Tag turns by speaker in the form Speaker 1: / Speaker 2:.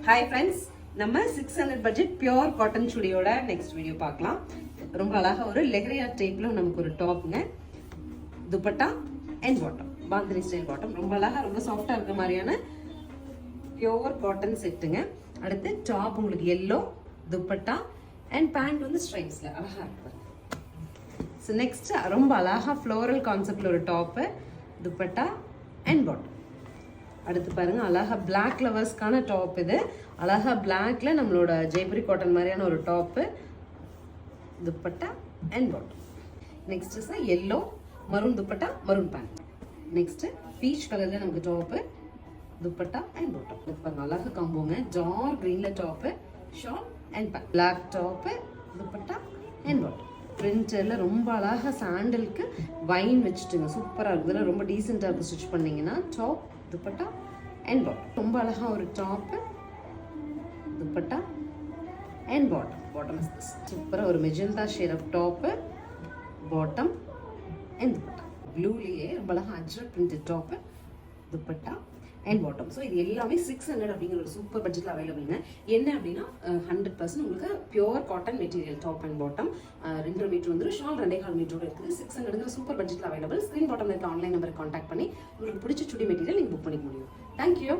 Speaker 1: Hi friends, நம்ம 600 budget pure cotton சுடியோட next video பார்க்கலாம். ரொம்ப அழகா ஒரு லெஹரியா டைப்ல நமக்கு ஒரு டாப்ங்க, dupatta and bottom, bandhani style bottom. ரொம்ப அழகா ரொம்ப சாஃப்டா இருக்க மாதிரியான பியோர் காட்டன் செட்டுங்க. அடுத்து டாப் உங்களுக்கு எல்லோ, துப்பட்டா அண்ட் பேண்ட் வந்து ஸ்ட்ரைப்ஸ்ல அழகா இருக்கு. ஸோ நெக்ஸ்ட் ரொம்ப அழகா ஃப்ளோரல் கான்செப்ட்ல ஒரு டாப்பு, துப்பட்டா அண்ட் பாட்டம். அடுத்து பாருங்க, அழகா பிளாக் லவர்ஸ்க்கான டாப். இது அழகா பிளாக்ல நம்மளோட ஜெய்புரி காட்டன் மாதிரியான ஒரு top, dupatta and bottom. Next is yellow, maroon dupatta, maroon pant. Next peach கலர்ல நமக்கு டாப்பு, துப்பட்டா அண்ட் பாட்டம். இது பாருங்க அழகா காம்போங்க, டார்க் கிரீன்ல top, shawl and pant. Black top, dupatta and bottom. பிரிண்டர்ல ரொம்ப அழகா சாண்டலுக்கு வைன் வச்சுட்டுங்க, சூப்பரா இருக்கு. இதெல்லாம் ரொம்ப டீசெண்டா இருக்கு. ஸ்டிச் பண்ணீங்கன்னா டாப், துப்பட்டா அண்ட் பாட்டம். ரொம்ப அழகா ஒரு top, dupatta and bottom. Bottom is this. சூப்பரா ஒரு magenta shade of top, bottom and dupatta. ப்ளூலயே ரொம்ப அழகா ajrak printed top, dupatta and bottom. So இது எல்லாமே 600 அப்படிங்கிற ஒரு சூப்பர் பட்ஜெட்டில் அவைலபிள்ங்க. என்ன அப்படின்னா 100% உங்களுக்கு pure cotton material top and bottom. 2 metre வந்துடும், ஷால் 2.25 மீட்டரோட இருக்குது. 600 சூப்பர் பட்ஜெட்டில் அவைலபிள். ஸ்க்ரீன் பாட்டமில் இருக்க ஆன்லைன் நம்பரை கான்டாக்ட் பண்ணி உங்களுக்கு பிடிச்ச சுடி மெட்டீரியல் நீங்கள் புக் பண்ணிக்க முடியும். தேங்க்யூ.